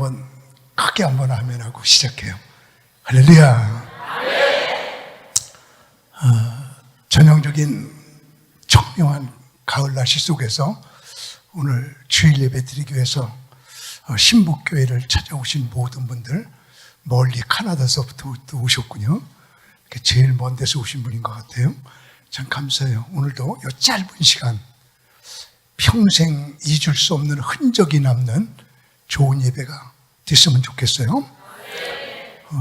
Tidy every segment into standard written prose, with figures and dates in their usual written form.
한번 크게 한번 아멘하고 시작해요. 할렐루야. 전형적인 청명한 가을 날씨 속에서 오늘 주일 예배 드리기 위해서 신북교회를 찾아오신 모든 분들, 멀리 카나다서부터 또 오셨군요. 제일 먼 데서 오신 분인 것 같아요. 참 감사해요. 오늘도 이 짧은 시간 평생 잊을 수 없는 흔적이 남는 좋은 예배가 됐으면 좋겠어요.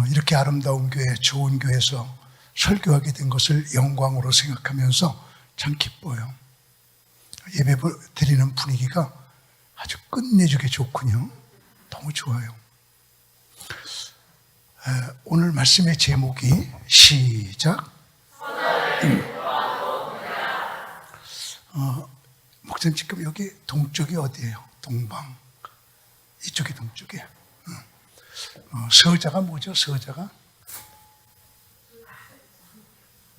이렇게 아름다운 교회, 좋은 교회에서 설교하게 된 것을 영광으로 생각하면서 참 기뻐요. 예배 드리는 분위기가 아주 끝내주게 좋군요. 너무 좋아요. 오늘 말씀의 제목이 시작. 목사님 지금 여기 동쪽이 어디예요? 동방. 이쪽이 동쪽이에요. 서자가 뭐죠? 서자가?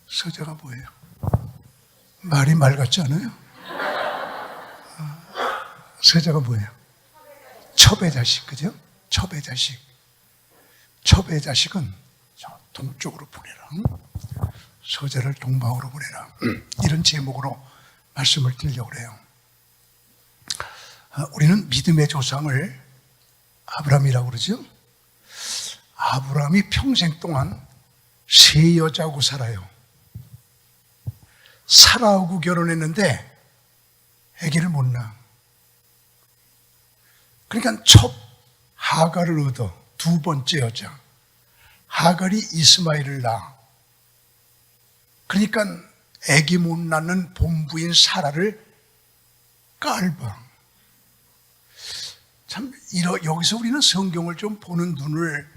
서자가 뭐예요? 말이 말 같지 않아요? 서자가 뭐예요? 첩의 자식, 그죠? 첩의 자식. 첩의 자식은 동쪽으로 보내라. 서자를 동방으로 보내라. 이런 제목으로 말씀을 드리려고 해요. 우리는 믿음의 조상을 아브라함이라고 그러죠? 아브라함이 평생 동안 세 여자하고 살아요. 사라하고 결혼했는데 아기를 못 낳아. 그러니까 첫 하갈을 얻어. 두 번째 여자 하갈이 이스마엘을 낳아. 그러니까 아기 못 낳는 본부인 사라를 깔봐. 참 여기서 우리는 성경을 좀 보는 눈을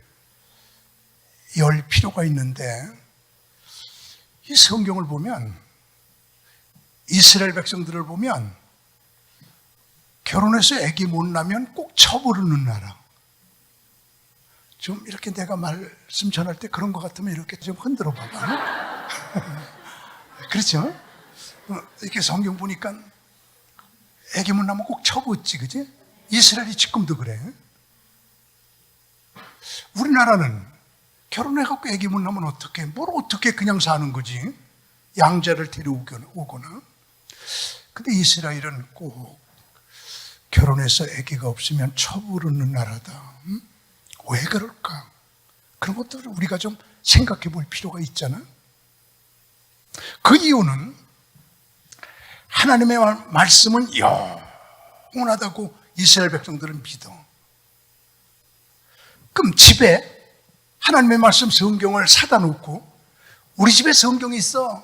열 필요가 있는데, 이 성경을 보면, 이스라엘 백성들을 보면 결혼해서 아기 못 낳으면 꼭 쳐부르는 나라. 좀 이렇게 내가 말씀 전할 때 그런 것 같으면 이렇게 좀 흔들어 봐봐. 그렇죠? 이렇게 성경 보니까 아기 못 낳으면 꼭 쳐붓지, 그지? 이스라엘이 지금도 그래. 우리나라는 결혼해갖고 아기 못 낳으면 어떻게, 뭘 어떻게 그냥 사는 거지? 양자를 데려오거나. 근데 이스라엘은 꼭 결혼해서 아기가 없으면 쳐부르는 나라다. 왜 그럴까? 그런 것들을 우리가 좀 생각해 볼 필요가 있잖아. 그 이유는 하나님의 말씀은 영원하다고 이스라엘 백성들은 믿어. 그럼 집에 하나님의 말씀 성경을 사다 놓고, 우리 집에 성경이 있어.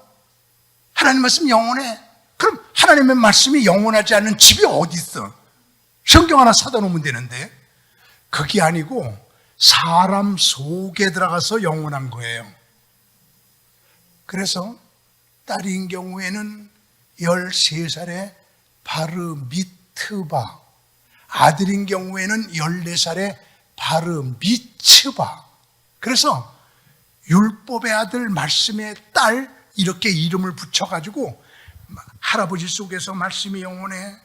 하나님 말씀 영원해. 그럼 하나님의 말씀이 영원하지 않은 집이 어디 있어? 성경 하나 사다 놓으면 되는데, 그게 아니고 사람 속에 들어가서 영원한 거예요. 그래서 딸인 경우에는 13살에 바르미트바, 아들인 경우에는 14살에 바르미츠바. 그래서 율법의 아들, 말씀의 딸, 이렇게 이름을 붙여가지고 할아버지 속에서 말씀이 영원해.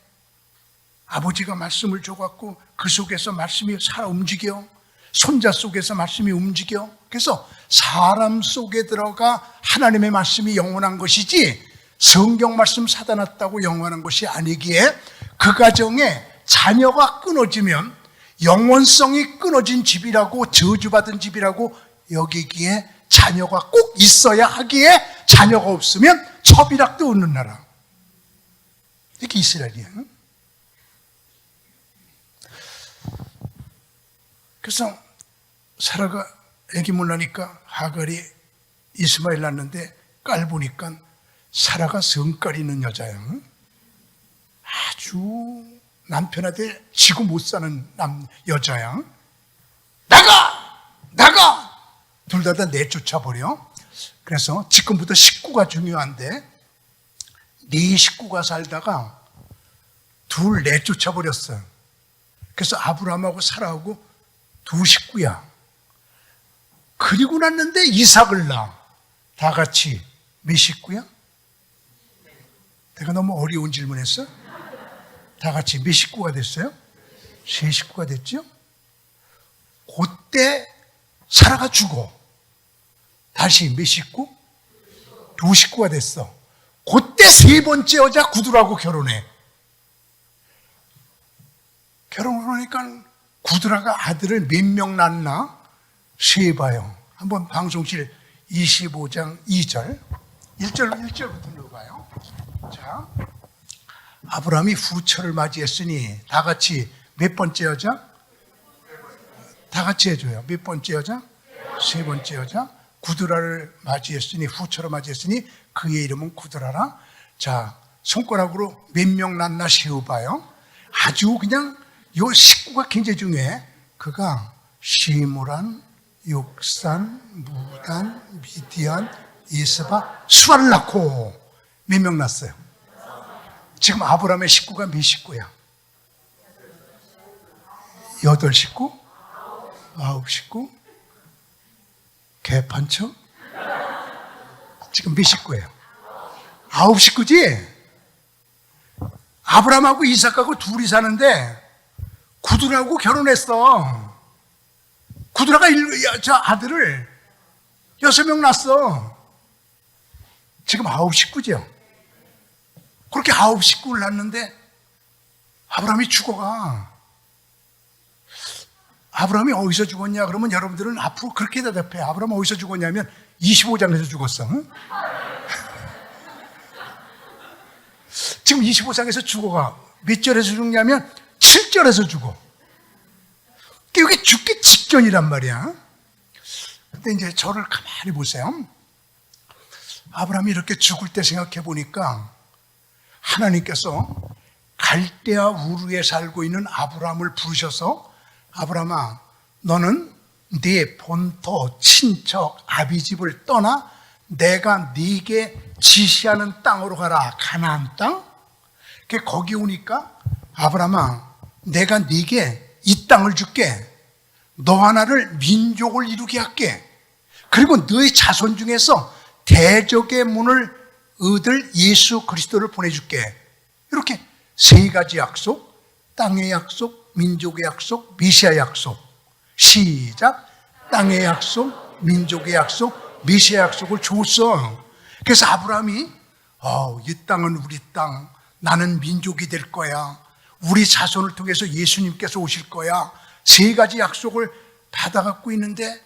아버지가 말씀을 줘갖고 그 속에서 말씀이 살아 움직여. 손자 속에서 말씀이 움직여. 그래서 사람 속에 들어가 하나님의 말씀이 영원한 것이지, 성경 말씀 사다 놨다고 영원한 것이 아니기에, 그 가정에 자녀가 끊어지면 영원성이 끊어진 집이라고, 저주받은 집이라고 여기기에 자녀가 꼭 있어야 하기에, 자녀가 없으면 첩이락도 없는 나라. 이게 이스라엘이에요. 그래서 사라가 아기 못 낳으니까 하갈이 이스마엘 낳는데 깔보니까 사라가 성깔 있는 여자예요. 아주 남편한테 지고 못 사는 여자야. 나가! 둘 다 내쫓아버려. 그래서 지금부터 식구가 중요한데, 네 식구가 살다가 둘 내쫓아버렸어요. 그래서 아브라함하고 사라하고 두 식구야. 그리고 났는데 이삭을 낳아. 다 같이 몇 식구야? 내가 너무 어려운 질문했어? 다 같이 몇 식구가 됐어요? 세 식구가 됐죠? 그때 사라가 죽어. 다시 몇 식구? 두 식구가 됐어. 그때 세 번째 여자 구두라고 결혼해. 결혼을 하니까 구두라가 아들을 몇 명 낳나? 세봐요. 한번 방송실 25장 2절 1절부터 읽어봐요. 자, 아브라함이 후처를 맞이했으니 다 같이 몇 번째 여자? 다 같이 해줘요. 몇 번째 여자? 세 번째 여자. 구두라를 맞이했으니 후처를 맞이했으니 그의 이름은 구두라라. 자, 손가락으로 몇 명 낳나 세어봐요. 아주 그냥 요 식구가 굉장히 중요해. 그가 시므란, 욕산, 무단, 미디안, 이스바, 수아를 낳고 몇 명 낳았어요? 지금 아브라함의 식구가 몇 식구야? 8식구? 9식구? 개판쳐? 지금 몇 식구예요? 9식구지? 아브라함하고 이삭하고 둘이 사는데 구두라하고 결혼했어. 구두라가 저 아들을 6명 낳았어. 지금 9식구죠. 그렇게 9식구를 낳는데 아브라함이 죽어가. 아브라함이 어디서 죽었냐 그러면 여러분들은 앞으로 그렇게 대답해. 아브라함 어디서 죽었냐면 25장에서 죽었어. 응? 지금 25장에서 죽어가. 몇 절에서 죽냐면 7절에서 죽어. 이게 죽기 직전이란 말이야. 근데 이제 저를 가만히 보세요. 아브라함이 이렇게 죽을 때 생각해 보니까 하나님께서 갈대아 우르에 살고 있는 아브라함을 부르셔서 아브라함아, 너는 네 본토, 친척, 아비집을 떠나 내가 네게 지시하는 땅으로 가라. 가나안 땅. 거기 오니까 아브라함아, 내가 네게 이 땅을 줄게. 너 하나를 민족을 이루게 할게. 그리고 너의 자손 중에서 대적의 문을 얻을 예수 그리스도를 보내줄게. 이렇게 세 가지 약속, 땅의 약속, 민족의 약속, 메시아의 약속. 시작. 땅의 약속, 민족의 약속, 메시아의 약속을 줬어. 그래서 아브라함이 이 땅은 우리 땅, 나는 민족이 될 거야, 우리 자손을 통해서 예수님께서 오실 거야, 세 가지 약속을 받아갖고 있는데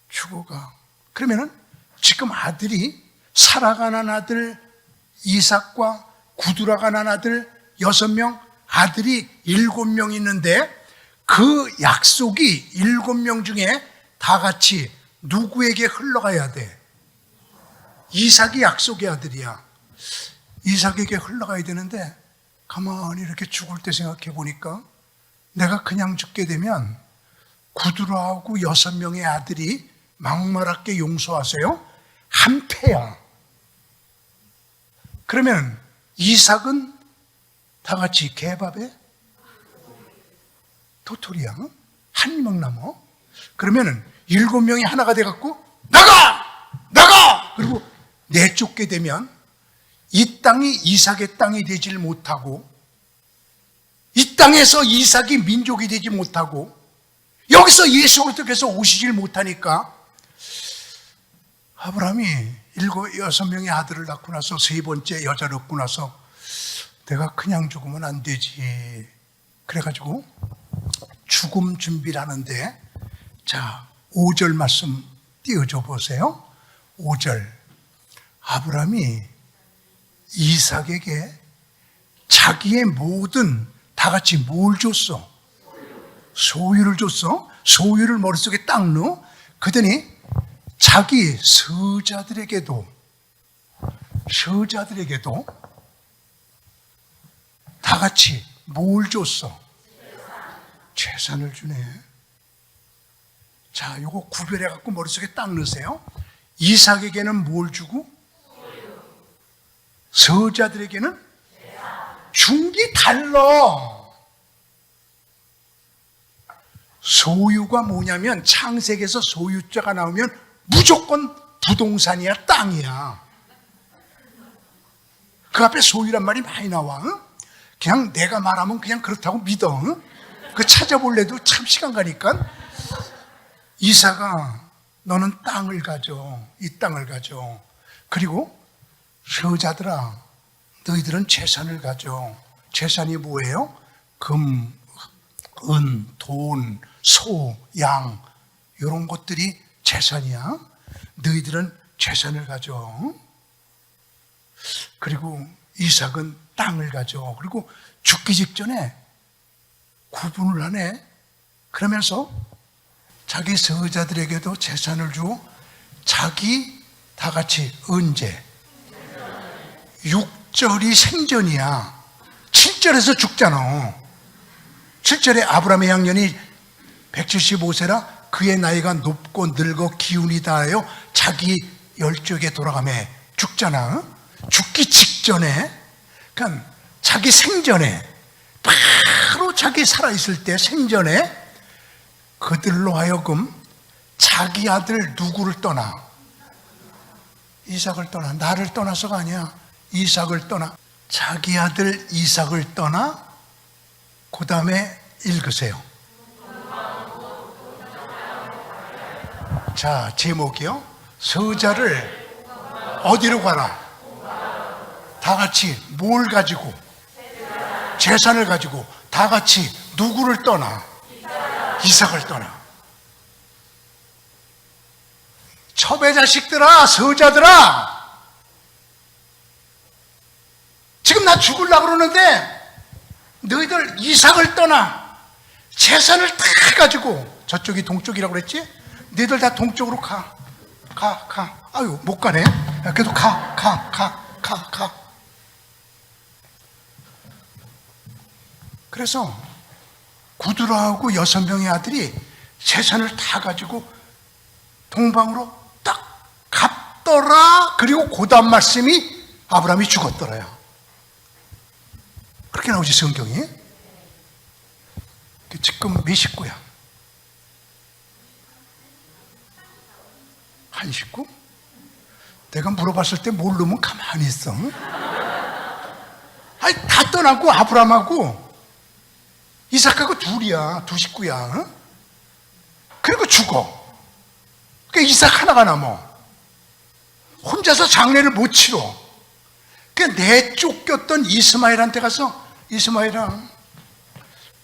죽어가. 그러면은 지금 아들이 사라가 난 아들 이삭과 구두라가 난 아들 6명, 아들이 7명 있는데 그 약속이 7명 중에 다 같이 누구에게 흘러가야 돼? 이삭이 약속의 아들이야. 이삭에게 흘러가야 되는데 가만히 이렇게 죽을 때 생각해 보니까 내가 그냥 죽게 되면 구두라하고 6명의 아들이 막말하게 용서하세요? 한 패야. 그러면 이삭은 다 같이 개밥에 도토리야. 한 명 남아. 그러면 7명이 하나가 돼갖고 나가! 나가! 그리고 내쫓게 되면 이 땅이 이삭의 땅이 되질 못하고 이 땅에서 이삭이 민족이 되지 못하고 여기서 예수 그리스도께서 오시질 못하니까 아브라함이 6명의 아들을 낳고 나서 세 번째 여자를 얻고 나서 내가 그냥 죽으면 안 되지. 그래가지고 죽음 준비를 하는데, 자, 5절 말씀 띄워줘 보세요. 5절. 아브라함이 이삭에게 자기의 모든 다 같이 뭘 줬어? 소유를 줬어. 소유를 머릿속에 딱 넣어. 그러더니 자기 서자들에게도 다 같이 뭘 줬어? 재산을 주네. 자, 요거 구별해갖고 머릿속에 딱 넣으세요. 이삭에게는 뭘 주고? 서자들에게는? 준 게 달라. 소유가 뭐냐면 창세기에서 소유자가 나오면 무조건 부동산이야, 땅이야. 그 앞에 소유란 말이 많이 나와. 응? 그냥 내가 말하면 그냥 그렇다고 믿어. 응? 그 찾아볼래도 참 시간 가니까. 이삭아, 너는 땅을 가져. 이 땅을 가져. 그리고 서자들아, 너희들은 재산을 가져. 재산이 뭐예요? 금, 은, 돈, 소, 양, 이런 것들이 재산이야. 너희들은 재산을 가져. 그리고 이삭은 땅을 가져. 그리고 죽기 직전에 구분을 하네. 그러면서 자기 서자들에게도 재산을 주고 자기 다 같이 언제? 6절이 생전이야. 7절에서 죽잖아. 7절에 아브라함의 양년이 175세라 그의 나이가 높고 늙어 기운이 다하여 자기 열적에 돌아가며 죽잖아. 죽기 직전에, 그러니까 자기 생전에, 바로 자기 살아있을 때 생전에 그들로 하여금 자기 아들 누구를 떠나? 이삭을 떠나. 나를 떠나서가 아니야. 이삭을 떠나. 자기 아들 이삭을 떠나. 그 다음에 읽으세요. 자, 제목이요. 서자를 어디로 가라? 다 같이 뭘 가지고? 재산을 가지고 다 같이 누구를 떠나? 이삭을 떠나. 첩의 자식들아, 서자들아, 지금 나 죽으려고 그러는데 너희들 이삭을 떠나. 재산을 다 가지고, 저쪽이 동쪽이라고 그랬지? 너희들 다 동쪽으로 가. 아유, 못 가네. 그래도 가. 그래서 구두라하고 6명의 아들이 재산을 다 가지고 동방으로 딱 갔더라. 그리고 그 다음 말씀이 아브라함이 죽었더라요. 그렇게 나오지 성경이. 지금 몇 식구야? 한 식구? 내가 물어봤을 때 모르면 가만히 있어. 아니, 다 떠나고 아브라함하고 이삭하고 둘이야. 두 식구야. 그리고 죽어. 그러니까 이삭 하나가 남아. 혼자서 장례를 못 치러. 그러니까 내쫓겼던 이스마엘한테 가서, 이스마엘아,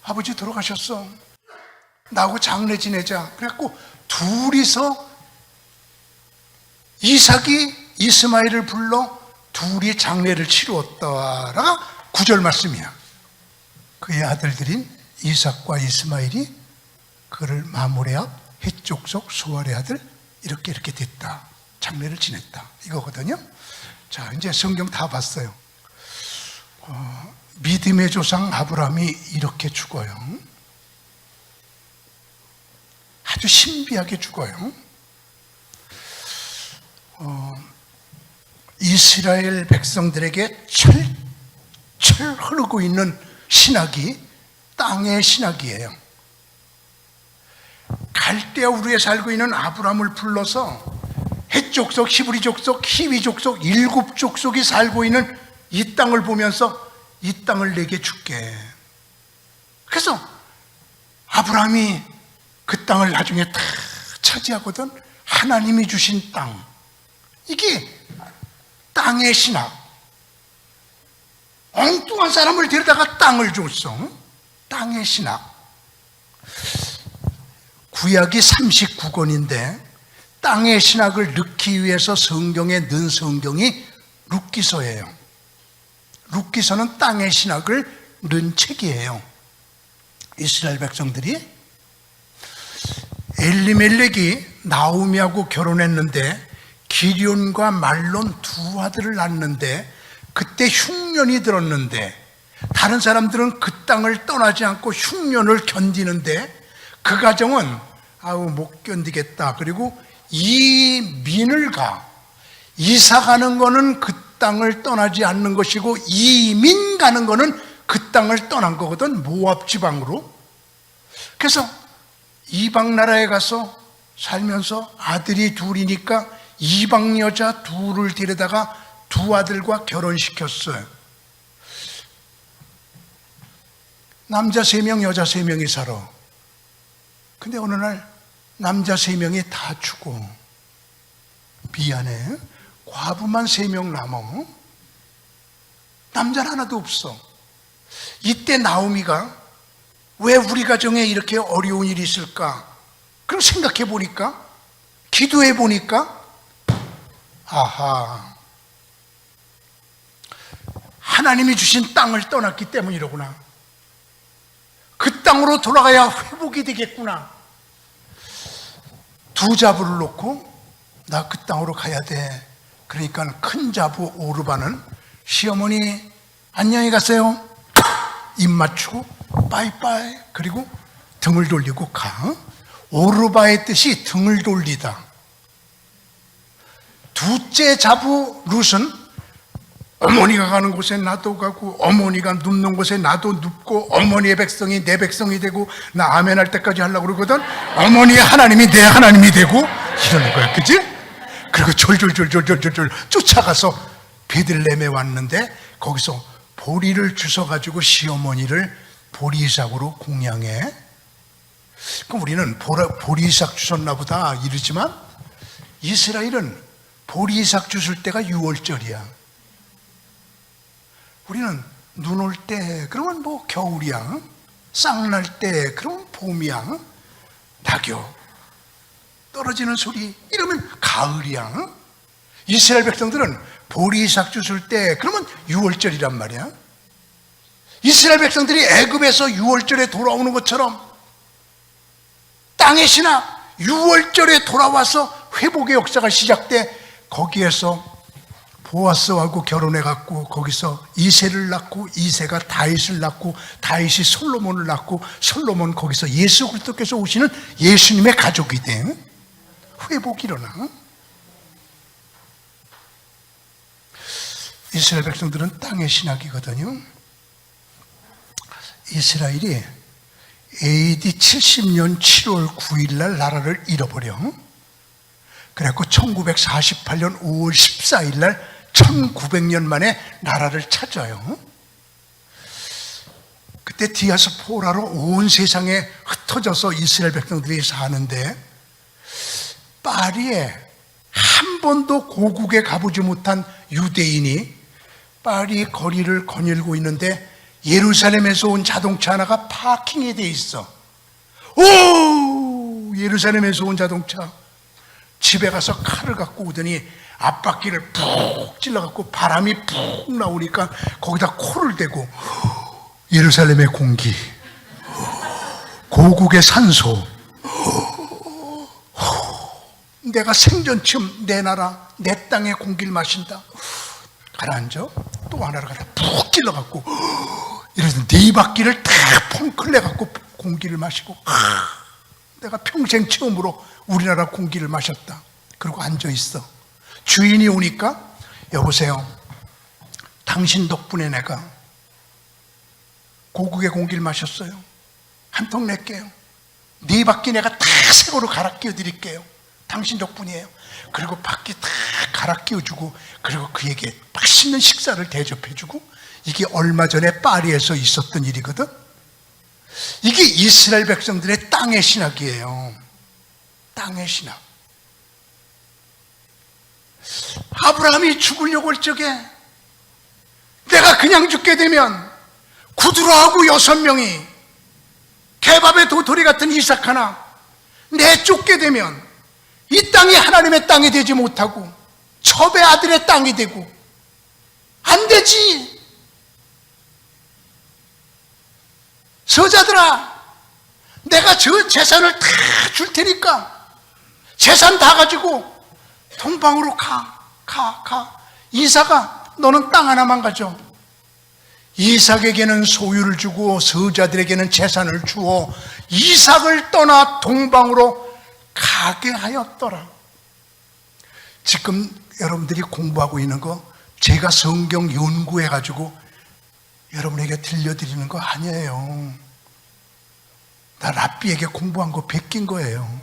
아버지 돌아가셨어. 나하고 장례 지내자. 그래갖고 둘이서 이삭이 이스마엘을 불러 둘이 장례를 치루었다라가 9절 말씀이야. 그의 아들들인 이삭과 이스마엘이 그를 마므레 앞 헷족속 소알의 아들 이렇게 됐다. 장례를 지냈다. 이거거든요. 자, 이제 성경 다 봤어요. 믿음의 조상 아브라함이 이렇게 죽어요. 아주 신비하게 죽어요. 이스라엘 백성들에게 철철 흐르고 있는 신학이 땅의 신학이에요. 갈대아 우르에 살고 있는 아브라함을 불러서 헷 족속, 히브리 족속, 히위 족속 7족속이 살고 있는 이 땅을 보면서 이 땅을 내게 줄게. 그래서 아브라함이 그 땅을 나중에 다 차지하거든. 하나님이 주신 땅. 이게 땅의 신학. 엉뚱한 사람을 데려다가 땅을 줬어. 땅의 신학. 구약이 39권인데 땅의 신학을 넣기 위해서 성경에 넣은 성경이 룻기서예요. 룻기서는 땅의 신학을 넣은 책이에요. 이스라엘 백성들이 엘리멜렉이 나오미하고 결혼했는데 기럧과 말론 두 아들을 낳았는데 그때 흉년이 들었는데 다른 사람들은 그 땅을 떠나지 않고 흉년을 견디는데 그 가정은 못 견디겠다. 그리고 이민을 가. 이사 가는 거는 그 땅을 떠나지 않는 것이고 이민 가는 거는 그 땅을 떠난 거거든. 모압 지방으로. 그래서 이방 나라에 가서 살면서 아들이 둘이니까 이방 여자 둘을 데려다가 두 아들과 결혼시켰어요. 남자 3명, 여자 3명이 살아. 근데 어느 날 남자 3명이 다 죽어. 미안해. 과부만 3명 남어. 남자는 하나도 없어. 이때 나오미가 왜 우리 가정에 이렇게 어려운 일이 있을까? 그럼 생각해 보니까, 기도해 보니까, 아하, 하나님이 주신 땅을 떠났기 때문이로구나. 그 땅으로 돌아가야 회복이 되겠구나. 2 자부를 놓고 나 그 땅으로 가야 돼. 그러니까 큰 자부 오르바는 시어머니 안녕히 가세요. 입 맞추고 빠이빠이, 그리고 등을 돌리고 가. 오르바의 뜻이 등을 돌리다. 둘째 자부 룻은 어머니가 가는 곳에 나도 가고, 어머니가 눕는 곳에 나도 눕고, 어머니의 백성이 내 백성이 되고, 나 아멘 할 때까지 하려고 그러거든. 어머니의 하나님이 내 하나님이 되고 이러는 거야, 그치? 그리고 졸졸졸졸졸졸 쫓아가서 베들레헴에 왔는데, 거기서 보리를 주워가지고 시어머니를 보리삭으로 공양해. 그럼 우리는 보리삭 주웠나 보다 이러지만, 이스라엘은 보리삭 주실 때가 6월절이야. 우리는 눈 올 때 그러면 뭐 겨울이야. 쌍날 때 그러면 봄이야. 낙엽 떨어지는 소리 이러면 가을이야. 이스라엘 백성들은 보리삭 주실 때 그러면 6월절이란 말이야. 이스라엘 백성들이 애굽에서 6월절에 돌아오는 것처럼 땅의 신학 6월절에 돌아와서 회복의 역사가 시작돼. 거기에서 보아스하고 결혼해갖고 거기서 이새를 낳고, 이새가 다윗을 낳고, 다윗이 솔로몬을 낳고, 솔로몬 거기서 예수 그리스도께서 오시는 예수님의 가족이 돼. 회복이 일어나. 이스라엘 백성들은 땅의 신학이거든요. 이스라엘이 AD 70년 7월 9일 날 나라를 잃어버려. 그래갖고 1948년 5월 14일 날 1900년 만에 나라를 찾아요. 그때 디아스포라로 온 세상에 흩어져서 이스라엘 백성들이 사는데, 파리에 한 번도 고국에 가보지 못한 유대인이 파리 거리를 거닐고 있는데, 예루살렘에서 온 자동차 하나가 파킹이 돼 있어. 오! 예루살렘에서 온 자동차. 집에 가서 칼을 갖고 오더니 앞바퀴를 푹 찔러갖고 바람이 푹 나오니까 거기다 코를 대고, 예루살렘의 공기, 고국의 산소, 내가 생전 처음 내 나라 내 땅의 공기를 마신다. 가라앉아. 또 하나를 갖다 푹 찔러갖고 이래서 4바퀴를 다 펑클 내갖고 공기를 마시고, 내가 평생 처음으로 우리나라 공기를 마셨다. 그리고 앉아있어. 주인이 오니까, 여보세요, 당신 덕분에 내가 고국의 공기를 마셨어요. 한 통 낼게요. 4바퀴 내가 다 새거로 갈아 끼워드릴게요. 당신 덕분이에요. 그리고 바퀴 다 갈아 끼워주고, 그리고 그에게 맛있는 식사를 대접해주고. 이게 얼마 전에 파리에서 있었던 일이거든. 이게 이스라엘 백성들의 땅의 신학이에요. 땅의 신학. 아브라함이 죽으려고 할 적에, 내가 그냥 죽게 되면 구두로하고 6명이 개밥의 도토리 같은 이삭 하나 내쫓게 되면 이 땅이 하나님의 땅이 되지 못하고 첩의 아들의 땅이 되고, 안 되지. 서자들아, 내가 저 재산을 다 줄 테니까 재산 다 가지고 동방으로 가. 이삭아, 너는 땅 하나만 가져. 이삭에게는 소유를 주고 서자들에게는 재산을 주어 이삭을 떠나 동방으로 가게 하였더라. 지금 여러분들이 공부하고 있는 거 제가 성경 연구해가지고 여러분에게 들려드리는 거 아니에요. 나 랍비에게 공부한 거 베낀 거예요.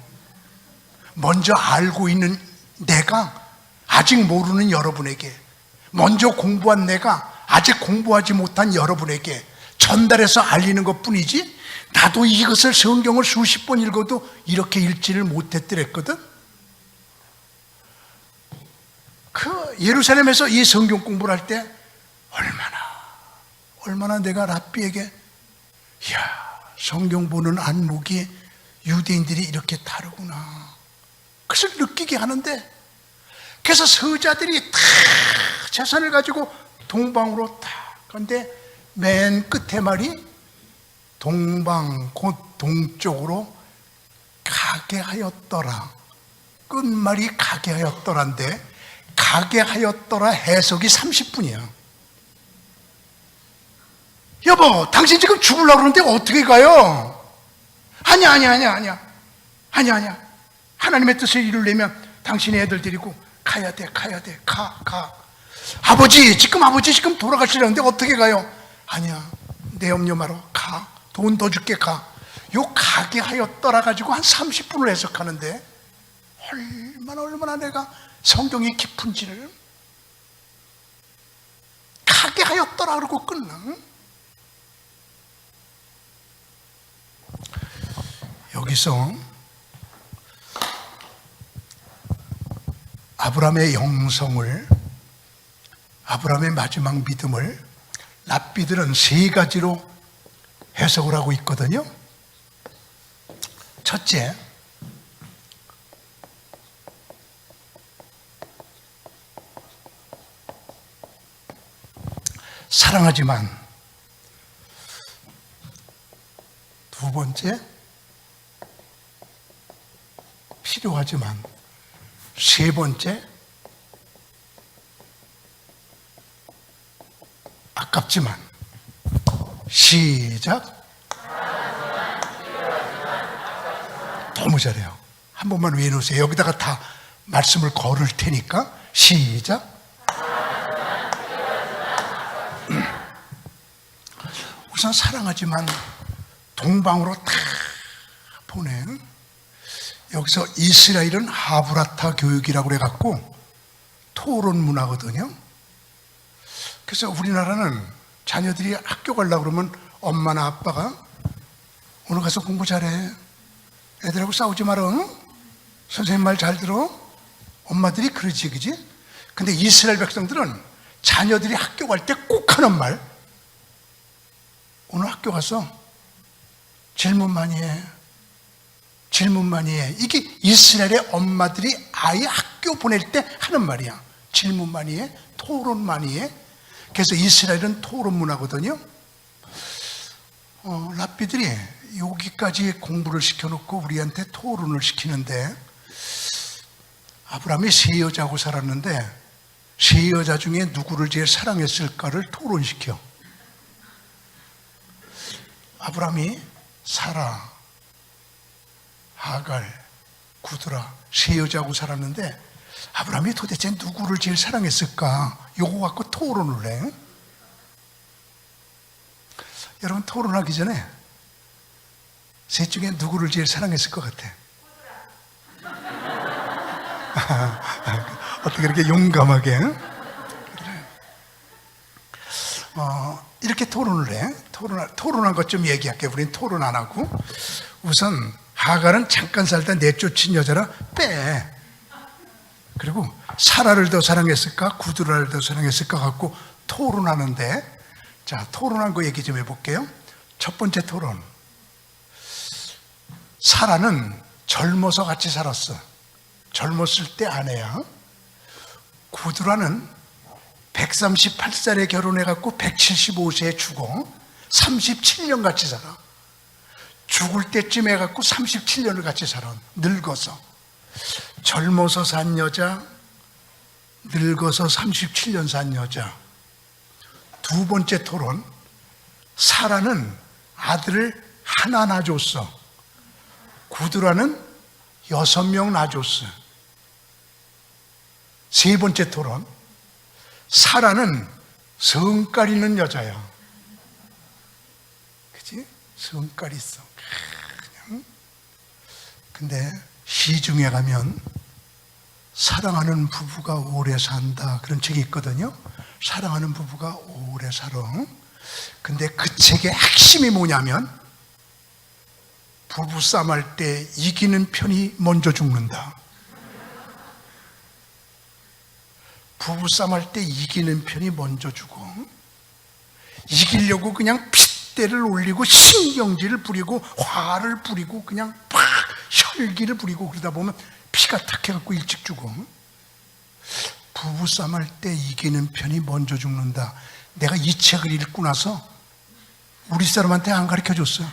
먼저 알고 있는 내가 아직 모르는 여러분에게, 먼저 공부한 내가 아직 공부하지 못한 여러분에게 전달해서 알리는 것뿐이지 나도 이것을 성경을 수십 번 읽어도 이렇게 읽지를 못했더랬거든. 그 예루살렘에서 이 성경 공부를 할 때 얼마나 내가 랍비에게 이야, 성경 보는 안목이 유대인들이 이렇게 다르구나, 그것을 느끼게 하는데, 그래서 서자들이 다 재산을 가지고 동방으로 다, 그런데 맨 끝에 말이 동방, 곧 동쪽으로 가게 하였더라. 끝말이 가게 하였더라인데, 가게 하였더라 해석이 30분이야. 여보, 당신 지금 죽으려고 그러는데 어떻게 가요? 아니야. 하나님의 뜻을 이루려면 당신의 애들 데리고 가야 돼. 가. 아버지 지금 돌아가시려는데 어떻게 가요? 아니야, 내 염려 마라. 가. 돈 더 줄게, 가. 요 가게 하였더라 가지고 한 30분을 해석하는데 얼마나 내가 성경이 깊은지를, 가게 하였더라 그러고 끝나. 여기서 아브라함의 영성을, 아브라함의 마지막 믿음을 랍비들은 세 가지로 해석을 하고 있거든요. 첫째, 사랑하지만. 두 번째, 필요하지만. 세 번째, 아깝지만. 시작. 너무 잘해요. 한 번만 외워놓으세요. 여기다가 다 말씀을 걸을 테니까. 시작. 우선 사랑하지만 동방으로 다 보내. 여기서 이스라엘은 하브라타 교육이라고 해갖고 토론 문화거든요. 그래서 우리나라는 자녀들이 학교 가려고 그러면 엄마나 아빠가 오늘 가서 공부 잘해, 애들하고 싸우지 마라, 응? 선생님 말 잘 들어, 엄마들이 그러지, 그지? 근데 이스라엘 백성들은 자녀들이 학교 갈 때 꼭 하는 말, 오늘 학교 가서 질문 많이 해. 이게 이스라엘의 엄마들이 아이 학교 보낼 때 하는 말이야. 질문 많이 해, 토론 많이 해. 그래서 이스라엘은 토론 문화거든요. 랍비들이 여기까지 공부를 시켜놓고 우리한테 토론을 시키는데, 아브라함이 세 여자하고 살았는데 세 여자 중에 누구를 제일 사랑했을까를 토론시켜. 아브라함이 사라, 하갈, 구드라 세 여자하고 살았는데 아브라함이 도대체 누구를 제일 사랑했을까? 요거 갖고 토론을 해. 여러분, 토론하기 전에 셋 중에 누구를 제일 사랑했을 것 같아? 어떻게 이렇게 용감하게? 이렇게 토론을 해. 토론한 것 좀 얘기할게. 우린 토론 안 하고. 우선 하갈은 잠깐 살다 내쫓은 여자라 빼. 그리고 사라를 더 사랑했을까, 구드라를 더 사랑했을까 갖고 토론하는데, 자, 토론한 거 얘기 좀 해볼게요. 첫 번째 토론. 사라는 젊어서 같이 살았어. 젊었을 때 아내야. 구드라는 138살에 결혼해갖고 175세에 죽어. 37년 같이 살아. 죽을 때쯤 해갖고 37년을 같이 살아. 늙어서. 젊어서 산 여자, 늙어서 37년 산 여자. 두 번째 토론. 사라는 아들을 하나 낳아줬어. 구드라는 6명 낳아줬어. 세 번째 토론. 사라는 성깔 있는 여자야. 그치? 성깔 있어. 그냥. 근데 시중에 가면 사랑하는 부부가 오래 산다 그런 책이 있거든요. 사랑하는 부부가 오래 살아. 근데 그 책의 핵심이 뭐냐면 부부싸움 할 때 이기는 편이 먼저 죽는다. 부부싸움 할 때 이기는 편이 먼저 죽어. 이기려고 그냥 핏대를 올리고 신경질을 부리고 화를 부리고 그냥 팍 혈기를 부리고 그러다 보면 피가 탁해갖고 일찍 죽어. 부부싸움 할 때 이기는 편이 먼저 죽는다. 내가 이 책을 읽고 나서 우리 사람한테 안 가르쳐줬어.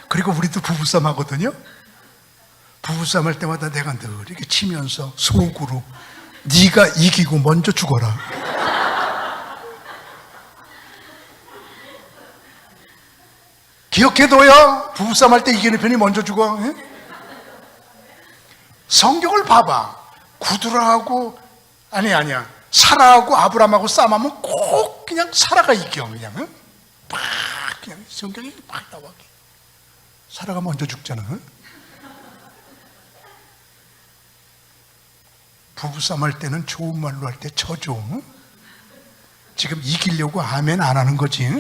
그리고 우리도 부부싸움 하거든요. 부부싸움 할 때마다 내가 늘 이렇게 치면서 속으로 네가 이기고 먼저 죽어라. 기억해둬요. 부부싸움 할 때 이기는 편이 먼저 죽어. 에? 성경을 봐봐. 구두라하고 아니야. 사라하고 아브라함하고 싸움하면 꼭 그냥 사라가 이겨. 그냥 막 그냥 성경이 막 나와. 사라가 먼저 죽잖아. 부부싸움 할 때는 좋은 말로 할 때 쳐줘. 지금 이기려고 아멘 안 하는 거지.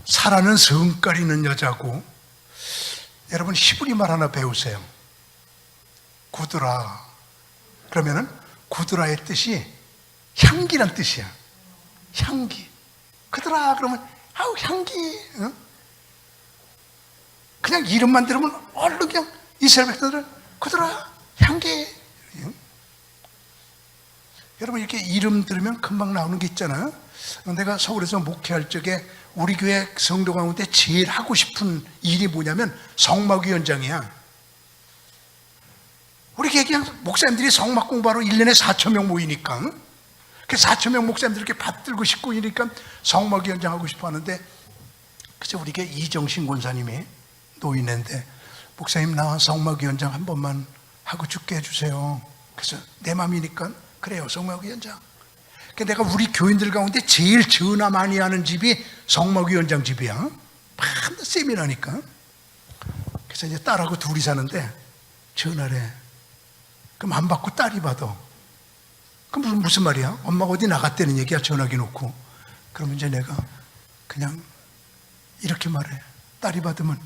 사라는 성깔 있는 여자고, 여러분 히브리 말 하나 배우세요. 구드라. 그러면은 구드라의 뜻이 향기란 뜻이야. 향기. 그들아 그러면 아우 향기. 어? 그냥 이름만 들으면 얼른 그냥 이스라엘 백성들은 그들아 향기. 응? 여러분 이렇게 이름 들으면 금방 나오는 게 있잖아요. 내가 서울에서 목회할 적에 우리 교회 성도 가운데 제일 하고 싶은 일이 뭐냐면 성막위원장이야. 우리 교회 그냥 목사님들이 성막 공부하러 1년에 4,000명 모이니까 그 4,000명 목사님들 이렇게 받들고 싶고 이러니까 성막위원장 하고 싶어 하는데, 그래서 우리 교회 이정신 권사님이 노인인데 목사님 나 성막위원장 한 번만 하고 죽게 해주세요. 그래서 내 맘이니까 그래요 성막위원장. 내가 우리 교인들 가운데 제일 전화 많이 하는 집이 성막위원장 집이야. 밤낮 세미나니까. 그래서 이제 딸하고 둘이 사는데 전화를 해. 그럼 안 받고 딸이 받아. 그럼 무슨 말이야? 엄마가 어디 나갔다는 얘기야 전화기 놓고. 그러면 이제 내가 그냥 이렇게 말해. 딸이 받으면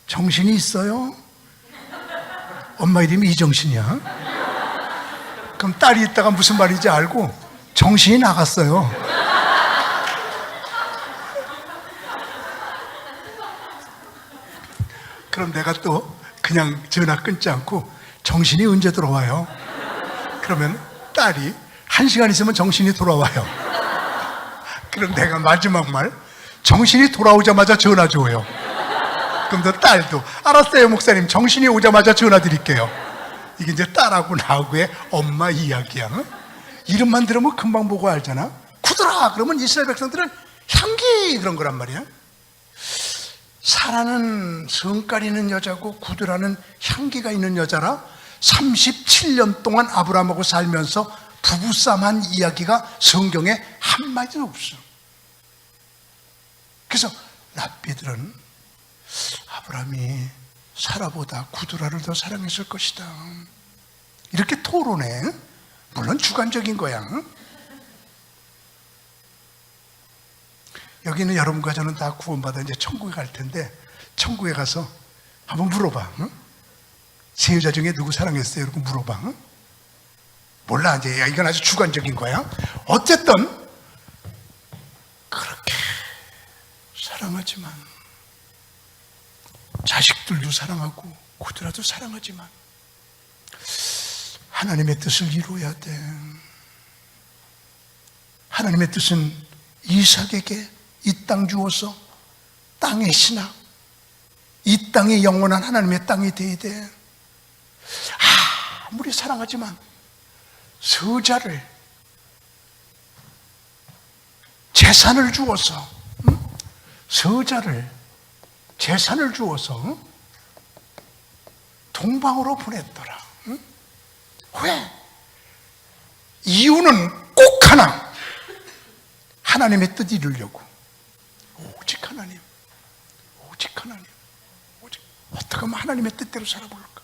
정신이 있어요? 엄마 이름이 이정신이야. 그럼 딸이 있다가 무슨 말인지 알고 정신이 나갔어요. 그럼 내가 또 그냥 전화 끊지 않고 정신이 언제 돌아와요? 그러면 딸이 1시간 있으면 정신이 돌아와요. 그럼 내가 마지막 말 정신이 돌아오자마자 전화 줘요. 그럼 또 딸도 알았어요 목사님 정신이 오자마자 전화 드릴게요. 이게 이제 딸하고 나하고의 엄마 이야기야. 이름만 들으면 금방 보고 알잖아. 구드라 그러면 이스라엘 백성들은 향기 그런 거란 말이야. 사라는 성깔 있는 여자고 구드라는 향기가 있는 여자라 37년 동안 아브라함하고 살면서 부부싸움한 이야기가 성경에 한마디도 없어. 그래서 랍비들은 아브라함이 사라보다 구드라를 더 사랑했을 것이다 이렇게 토론해. 물론 주관적인 거야. 여기는 여러분과 저는 다 구원받아 이제 천국에 갈 텐데 천국에 가서 한번 물어봐. 응? 세 여자 중에 누구 사랑했어요? 이렇게 물어봐. 응? 몰라 이제. 야, 이건 아주 주관적인 거야. 어쨌든 그렇게 사랑하지만 자식들도 사랑하고 구드라도 사랑하지만 하나님의 뜻을 이루어야 돼. 하나님의 뜻은 이삭에게 이 땅 주어서 땅의 신학, 이 땅의 영원한 하나님의 땅이 돼야 돼. 아무리 사랑하지만 서자를 재산을 주어서 서자를 재산을 주어서 동방으로 보냈더라. 왜? 이유는 꼭 하나. 하나님의 뜻 이루려고. 오직 하나님. 오직 하나님. 오직. 어떻게 하면 하나님의 뜻대로 살아볼까?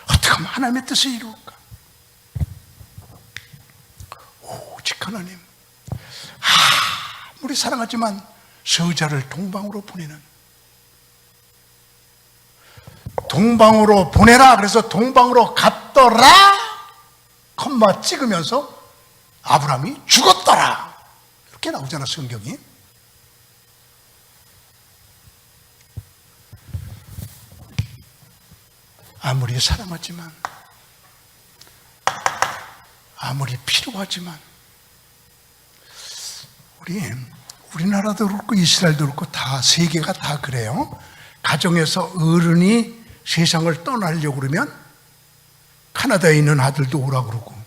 어떻게 하면 하나님의 뜻을 이루을까? 오직 하나님, 아무리 사랑하지만 저자를 동방으로 보내는, 동방으로 보내라 그래서 동방으로 갔더라 콤마 찍으면서 아브라함이 죽었더라 이렇게 나오잖아 성경이. 아무리 사랑하지만, 아무리 필요하지만, 우리나라도 그렇고 이스라엘도 그렇고 다 세계가 다 그래요. 가정에서 어른이 세상을 떠나려고 그러면 카나다에 있는 아들도 오라고 그러고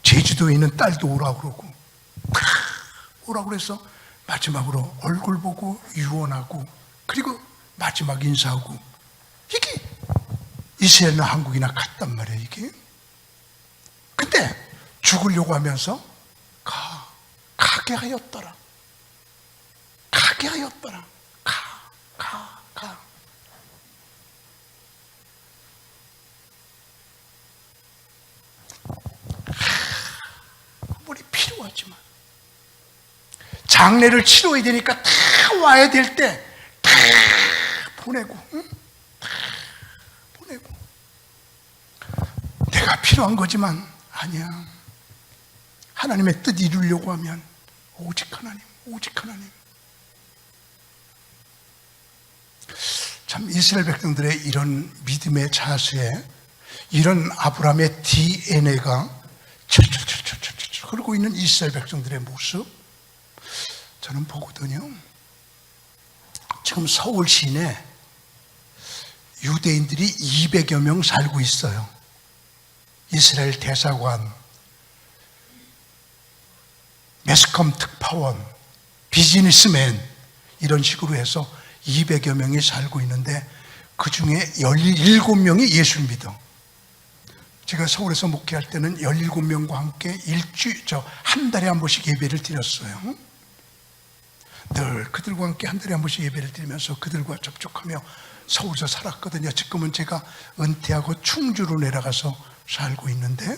제주도에 있는 딸도 오라고 그러고 오라고 그래서 마지막으로 얼굴 보고 유언하고 그리고 마지막 인사하고, 이게 이스라엘이나 한국이나 같단 말이에요 이게. 근데 죽으려고 하면서 가게 하였더라, 가게 하였더라, 가. 아무리 필요하지만, 장례를 치러야 되니까 다 와야 될 때 다 보내고, 응? 다 보내고. 내가 필요한 거지만 아니야. 하나님의 뜻 이루려고 하면 오직 하나님, 오직 하나님. 참 이스라엘 백성들의 이런 믿음의 자세에 이런 아브라함의 DNA가 철철철철철철 흐르고 있는 이스라엘 백성들의 모습, 저는 보거든요. 지금 서울 시내 유대인들이 200여 명 살고 있어요. 이스라엘 대사관, 매스컴 특파원, 비즈니스맨 이런 식으로 해서 200여 명이 살고 있는데 그 중에 17명이 예수를 믿어. 제가 서울에서 목회할 때는 17명과 함께 한 달에 한 번씩 예배를 드렸어요. 늘 그들과 함께 한 달에 한 번씩 예배를 드리면서 그들과 접촉하며 서울에서 살았거든요. 지금은 제가 은퇴하고 충주로 내려가서 살고 있는데,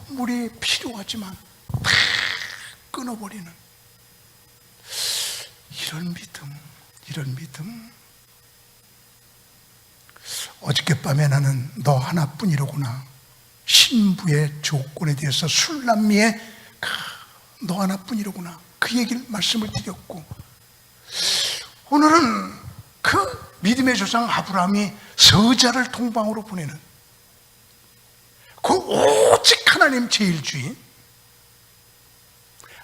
물이 필요하지만 다 끊어버리는 이런 믿음. 어저께밤에 나는 너 하나뿐이로구나, 신부의 조건에 대해서 술람미의 너 하나뿐이로구나, 그 얘기를 말씀을 드렸고, 오늘은 그 믿음의 조상 아브라함이 서자를 동방으로 보내는 그 오직 하나님 제일주의,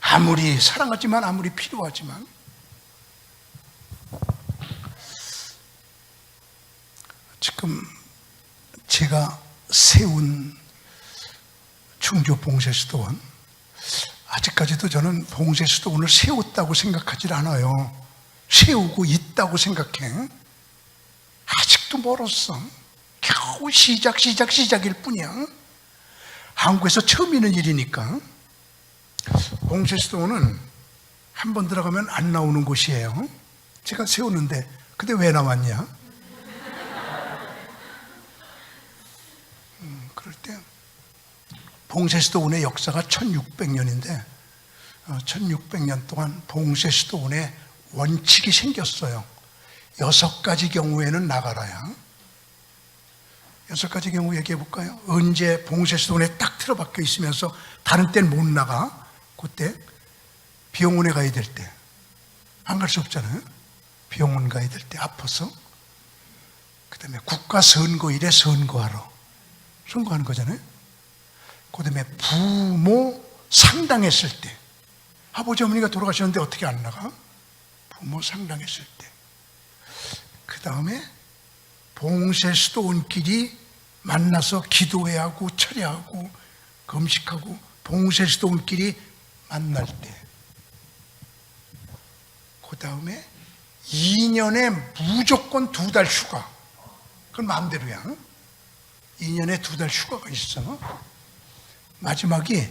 아무리 사랑하지만, 아무리 필요하지만, 지금 제가 세운 충주 봉쇄수도원, 아직까지도 저는 봉쇄수도원을 세웠다고 생각하지 않아요. 세우고 있다고 생각해. 아직도 멀었어. 겨우 시작일 뿐이야. 한국에서 처음 있는 일이니까. 봉쇄수도원은 한 번 들어가면 안 나오는 곳이에요. 제가 세웠는데 근데 왜 나왔냐? 그럴 때 봉쇄수도원의 역사가 1600년인데 1600년 동안 봉쇄수도원의 원칙이 생겼어요. 6가지 경우에는 나가라야. 6가지 경우 얘기해 볼까요? 언제 봉쇄수도원에 딱 틀어박혀 있으면서 다른 때는 못 나가? 그때 병원에 가야 될 때, 안 갈 수 없잖아요. 병원 가야 될 때 아파서. 그 다음에 국가선거일에 선거하러, 선거하는 거잖아요. 그 다음에 부모 상당했을 때, 아버지 어머니가 돌아가셨는데 어떻게 안 나가? 부모 상당했을 때. 그 다음에 봉쇄수도원끼리 만나서 기도해야 하고 철야하고 금식하고 봉쇄수도원끼리 만날 때. 그 다음에 2년에 무조건 2달 휴가. 그건 마음대로야. 2년에 2달 휴가가 있어. 마지막이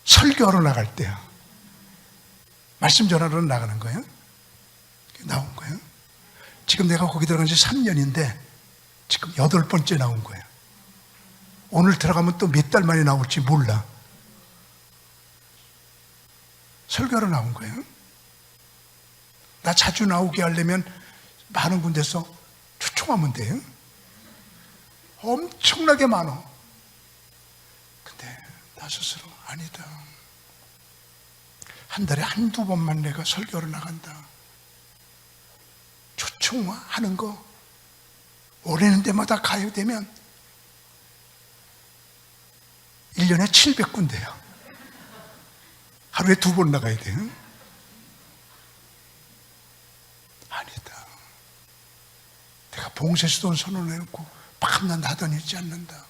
설교하러 나갈 때야. 말씀 전하러 나가는 거예요. 나온 거예요. 지금 내가 거기 들어간 지 3년인데 지금 8번째 나온 거예요. 오늘 들어가면 또 몇 달 만에 나올지 몰라. 설교하러 나온 거예요. 나 자주 나오게 하려면 많은 군데서 초청하면 돼요. 엄청나게 많아. 근데 나 스스로 아니다. 한 달에 한두 번만 내가 설교를 나간다. 초청하는 거 오래는 데마다 가야 되면 1년에 700군데야. 하루에 2번 나가야 돼요. 아니다. 내가 봉쇄수돈 선언해놓고 밤낮 나다니지 않는다.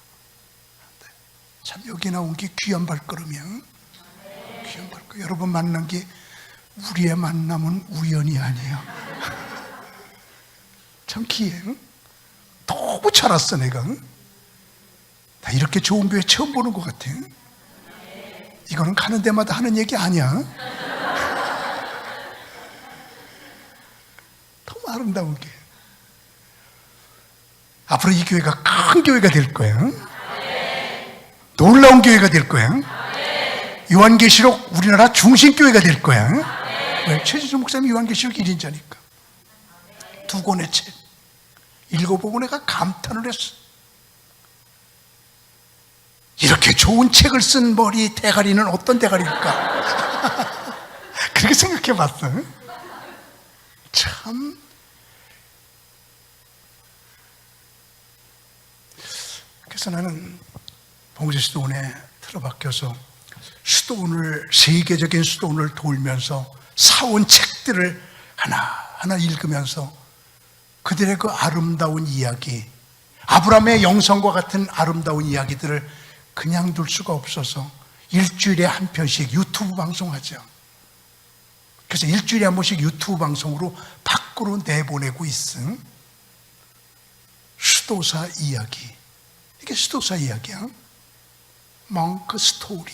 참 여기 나온 게 귀한 발걸음이야. 귀한 발걸음. 여러분 만난 게 우리의 만남은 우연이 아니에요. 참 기해. 너무 잘 왔어 내가. 나 이렇게 좋은 교회 처음 보는 것 같아. 이거는 가는 데마다 하는 얘기 아니야. 너무 아름다운 게. 앞으로 이 교회가 큰 교회가 될 거야. 놀라운 교회가 될 거야. 요한계시록 우리나라 중심교회가 될 거야. 왜? 최지수 목사님이 요한계시록 1인자니까. 2권의 책 읽어보고 내가 감탄을 했어. 이렇게 좋은 책을 쓴 머리 대가리는 어떤 대가리일까? 그렇게 생각해 봤어. 참. 그래서 나는 봉쇄수도원에 틀어박혀서 수도원을, 세계적인 수도원을 돌면서 사온 책들을 하나하나 읽으면서 그들의 그 아름다운 이야기, 아브라함의 영성과 같은 아름다운 이야기들을 그냥 둘 수가 없어서 일주일에 한 편씩 유튜브 방송하죠. 그래서 일주일에 한 번씩 유튜브 방송으로 밖으로 내보내고 있음. 수도사 이야기. 이게 수도사 이야기야. 멍크 스토리.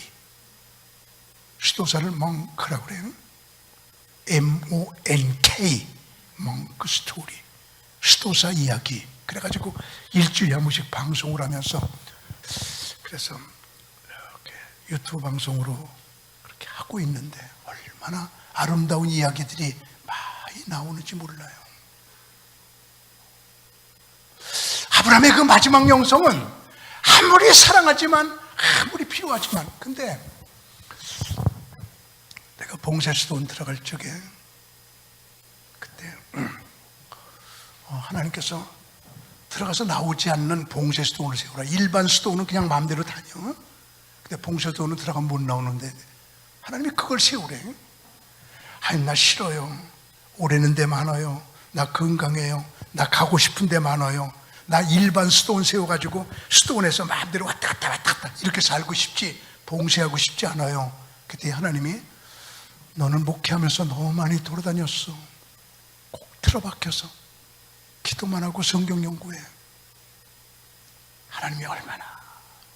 수도사를 멍크라고 그래요. M-O-N-K. 멍크 스토리. 수도사 이야기. 그래가지고 일주일에 한 번씩 방송을 하면서, 그래서 이렇게 유튜브 방송으로 그렇게 하고 있는데 얼마나 아름다운 이야기들이 많이 나오는지 몰라요. 아브라함의 그 마지막 영성은 아무리 사랑하지만, 아무리 필요하지만, 근데 내가 봉쇄수도원 들어갈 적에 그때 하나님께서 들어가서 나오지 않는 봉쇄수도원을 세우라. 일반 수도원은 그냥 마음대로 다녀. 근데 봉쇄수도원은 들어가면 못 나오는데 하나님이 그걸 세우래. 아니, 나 싫어요. 오래는 데 많아요. 나 건강해요. 나 가고 싶은 데 많아요. 나 일반 수도원 세워가지고 수도원에서 마음대로 왔다 갔다 이렇게 살고 싶지, 봉쇄하고 싶지 않아요. 그때 하나님이 너는 목회하면서 너무 많이 돌아다녔어. 꼭 틀어박혀서 기도만 하고 성경 연구해. 하나님이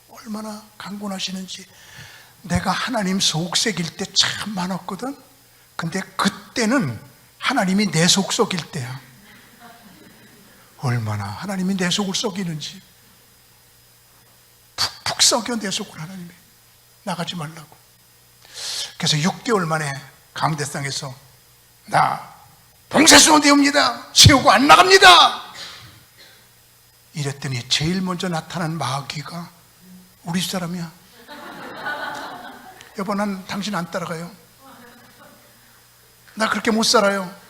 얼마나 강권하시는지. 내가 하나님 속썩일 때 참 많았거든. 근데 그때는 하나님이 내 속 썩일 때야. 얼마나 하나님이 내 속을 썩이는지. 푹푹 썩여 내 속을 하나님이. 나가지 말라고. 그래서 6개월 만에 강대상에서 나 봉쇄수도원 되옵니다. 세우고 안 나갑니다. 이랬더니 제일 먼저 나타난 마귀가 우리 사람이야. 여보, 난 당신 안 따라가요. 나 그렇게 못 살아요.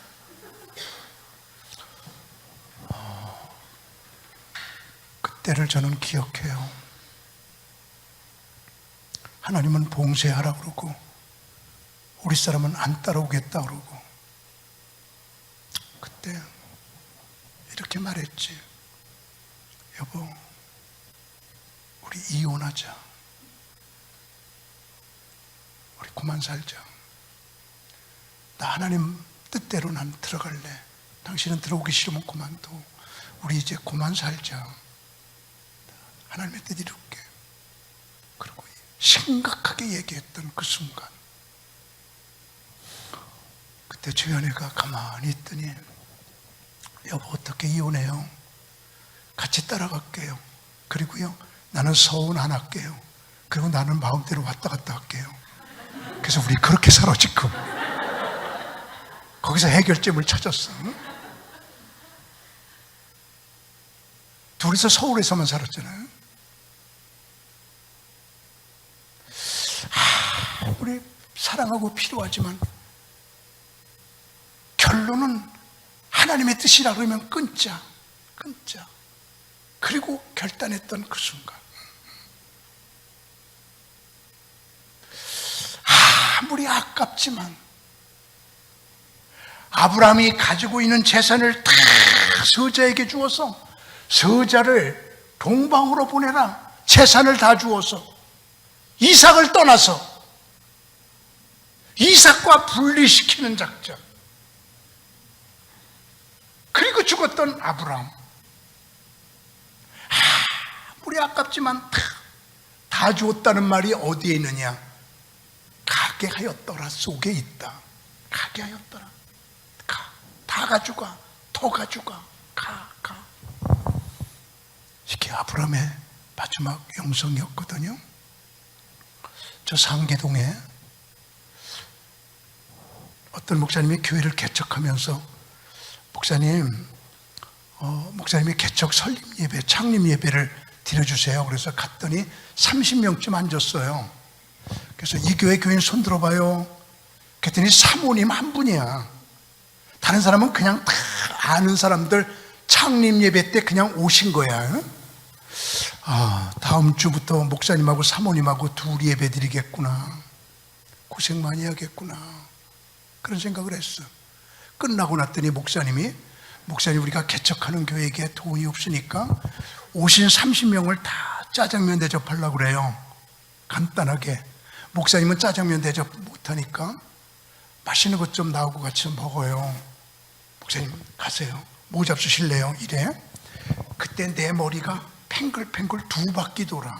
그때를 저는 기억해요. 하나님은 봉쇄하라 그러고 우리 사람은 안 따라오겠다 그러고, 그때 이렇게 말했지. 여보, 우리 이혼하자. 우리 그만 살자. 나 하나님 뜻대로 난 들어갈래. 당신은 들어오기 싫으면 그만둬. 우리 이제 그만 살자. 하나님의 뜻 이룰게. 그리고 심각하게 얘기했던 그 순간 그때 주연이가 가만히 있더니 여보 어떻게 이혼해요? 같이 따라갈게요. 그리고요 나는 서운 안 할게요. 그리고 나는 마음대로 왔다 갔다 할게요. 그래서 우리 그렇게 살아 지금. 거기서 해결점을 찾았어. 둘이서 서울에서만 살았잖아요. 우리 사랑하고 필요하지만 결론은 하나님의 뜻이라 그러면 끊자. 그리고 결단했던 그 순간 아무리 아깝지만 아브라함이 가지고 있는 재산을 다 서자에게 주어서 서자를 동방으로 보내라, 재산을 다 주어서 이삭을 떠나서 이삭과 분리시키는 작전, 그리고 죽었던 아브라함, 아무리 아깝지만 다 주었다는 말이 어디에 있느냐? 가게 하였더라 속에 있다. 가게 하였더라. 다 가져가, 더 가져가, 가. 이게 아브라함의 마지막 영성이었거든요. 저 상계동에 어떤 목사님이 교회를 개척하면서 목사님이 개척 설립 예배, 창립 예배를 드려주세요. 그래서 갔더니 30명쯤 앉았어요. 그래서 이 교회 교인 손 들어봐요. 그랬더니 사모님 한 분이야. 다른 사람은 그냥 다 아는 사람들 창립 예배 때 그냥 오신 거야. 다음 주부터 목사님하고 사모님하고 둘이 예배 드리겠구나. 고생 많이 하겠구나. 그런 생각을 했어. 끝나고 났더니 목사님 우리가 개척하는 교회에 돈이 없으니까 오신 30명을 다 짜장면 대접하려고 그래요. 간단하게. 목사님은 짜장면 대접 못하니까 맛있는 것 좀 나오고 같이 먹어요. 목사님 가세요. 뭐 잡수실래요? 이래. 그때 내 머리가 팽글팽글 2바퀴 돌아.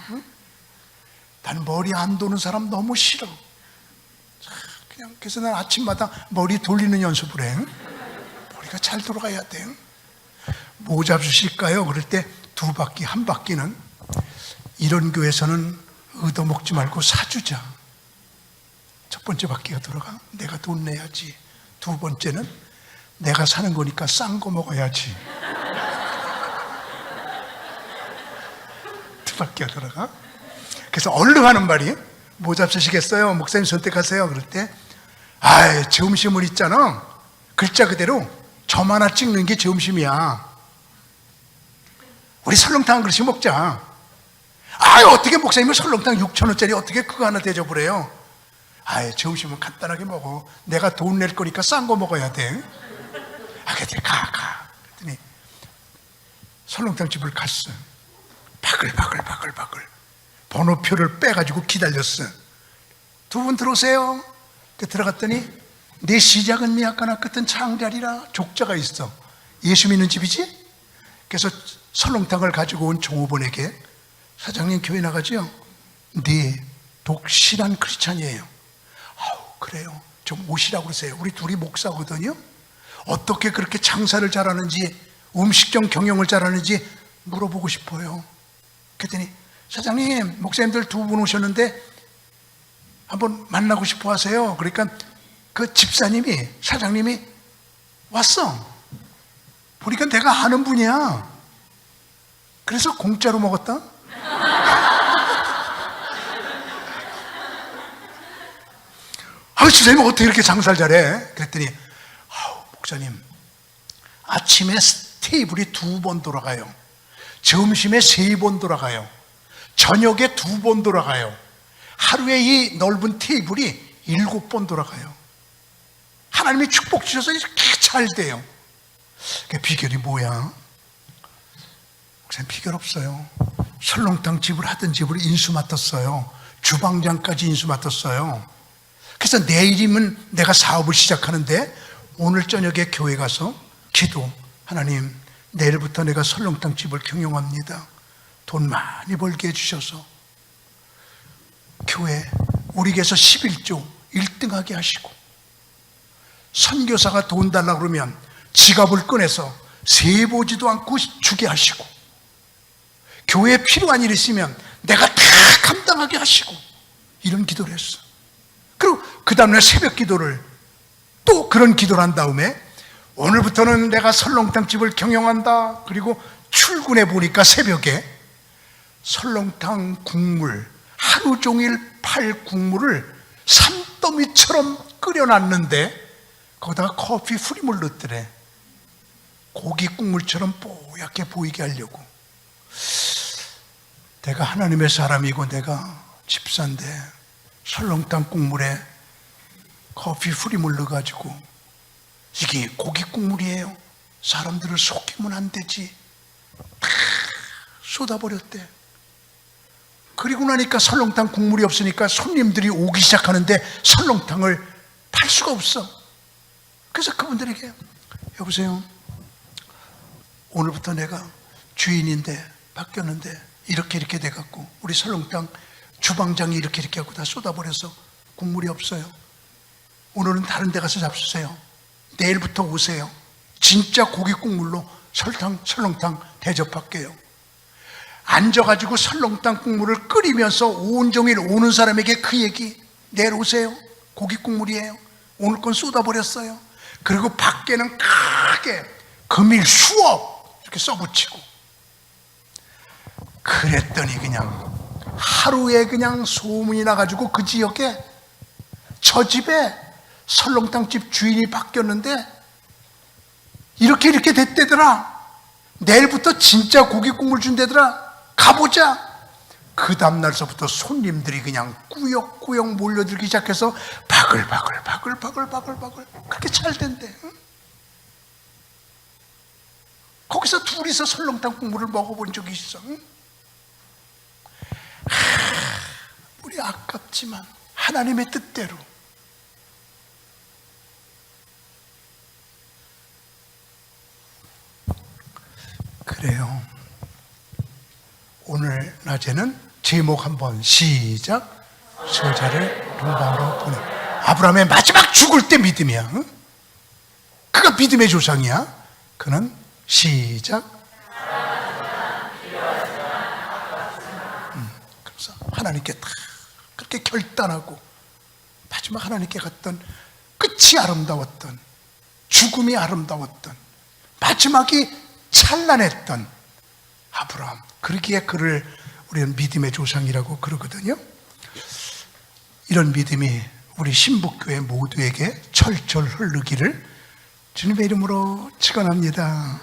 난 머리 안 도는 사람 너무 싫어. 그래서 난 아침마다 머리 돌리는 연습을 해. 머리가 잘 돌아가야 돼. 뭐 잡수실까요? 그럴 때 2바퀴, 1바퀴는 이런 교회에서는 얻어먹지 말고 사주자. 첫 번째 바퀴가 돌아가. 내가 돈 내야지. 두 번째는 내가 사는 거니까 싼 거 먹어야지. 2바퀴가 돌아가. 그래서 얼른 하는 말이 뭐 잡수시겠어요? 목사님 선택하세요. 그럴 때 점심을 있잖아. 글자 그대로 점 하나 찍는 게 점심이야. 우리 설렁탕 한 그릇씩 먹자. 어떻게 목사님은 설렁탕 6,000원짜리 어떻게 그거 하나 대접을 해요? 점심은 간단하게 먹어. 내가 돈 낼 거니까 싼 거 먹어야 돼. 그랬더니 가. 그랬더니 설렁탕 집을 갔어. 바글바글 번호표를 빼가지고 기다렸어. 2분 들어오세요. 들어갔더니 내 시작은 미약하나 끝은 창자리라 족자가 있어. 예수 믿는 집이지? 그래서 설렁탕을 가지고 온 종업원에게 사장님 교회 나가죠? 네, 독실한 크리스찬이에요. 그래요. 좀 오시라고 그러세요. 우리 둘이 목사거든요. 어떻게 그렇게 장사를 잘하는지, 음식점 경영을 잘하는지 물어보고 싶어요. 그랬더니 사장님, 목사님들 2분 오셨는데 한번 만나고 싶어 하세요. 그러니까 그 집사님이, 사장님이 왔어. 보니까 내가 아는 분이야. 그래서 공짜로 먹었다. 집사님 어떻게 이렇게 장사를 잘해? 그랬더니 목사님, 아침에 테이블이 2번 돌아가요. 점심에 3번 돌아가요. 저녁에 2번 돌아가요. 하루에 이 넓은 테이블이 7번 돌아가요. 하나님이 축복 주셔서 이렇게 잘 돼요. 그 비결이 뭐야? 목사님 비결 없어요. 설렁탕 집을 하던 집을 인수 맡았어요. 주방장까지 인수 맡았어요. 그래서 내일이면 내가 사업을 시작하는데 오늘 저녁에 교회 가서 기도, 하나님 내일부터 내가 설렁탕 집을 경영합니다. 돈 많이 벌게 해주셔서 교회 우리 교회에서 11조 1등하게 하시고 선교사가 돈 달라고 그러면 지갑을 꺼내서 세보지도 않고 주게 하시고, 교회에 필요한 일 있으면 내가 다 감당하게 하시고, 이런 기도를 했어. 그리고 그 다음날 새벽 기도를 또 그런 기도를 한 다음에, 오늘부터는 내가 설렁탕집을 경영한다. 그리고 출근해 보니까 새벽에 설렁탕 국물, 하루 종일 팔 국물을 산더미처럼 끓여놨는데 거기다가 커피 후림을 넣었더래. 고기 국물처럼 뽀얗게 보이게 하려고. 내가 하나님의 사람이고 내가 집사인데 설렁탕 국물에 커피 후림을 넣어가지고 이게 고기 국물이에요, 사람들을 속이면 안 되지, 다 쏟아버렸대. 그리고 나니까 설렁탕 국물이 없으니까 손님들이 오기 시작하는데 설렁탕을 팔 수가 없어. 그래서 그분들에게, 여보세요, 오늘부터 내가 주인인데 바뀌었는데 이렇게 돼갖고 우리 설렁탕 주방장이 이렇게 하고 다 쏟아버려서 국물이 없어요. 오늘은 다른 데 가서 잡수세요. 내일부터 오세요. 진짜 고기 국물로 설렁탕 대접할게요. 앉아가지고 설렁탕 국물을 끓이면서 온종일 오는 사람에게 그 얘기, 내일 오세요, 고기 국물이에요, 오늘 건 쏟아버렸어요. 그리고 밖에는 크게 금일 수업 이렇게 써붙이고. 그랬더니 그냥 하루에 그냥 소문이 나가지고 그 지역에 저 집에 설렁탕집 주인이 바뀌었는데 이렇게 됐대더라. 내일부터 진짜 고기 국물 준대더라. 가보자. 그 다음날서부터 손님들이 그냥 꾸역꾸역 몰려들기 시작해서 바글바글 그렇게 잘 된대. 응? 거기서 둘이서 설렁탕 국물을 먹어본 적이 있어. 응? 우리 아깝지만 하나님의 뜻대로 그래요. 오늘 낮에는 제목 한번 시작. 저자를 동방으로 보내. 아브라함의 마지막 죽을 때 믿음이야. 응? 그가 믿음의 조상이야. 그는 시작. 그래서 하나님께 다 그렇게 결단하고 마지막 하나님께 갔던, 끝이 아름다웠던, 죽음이 아름다웠던, 마지막이 찬란했던 아브라함. 그러기에 그를 우리는 믿음의 조상이라고 그러거든요. 이런 믿음이 우리 신복교회 모두에게 철철 흐르기를 주님의 이름으로 축원합니다.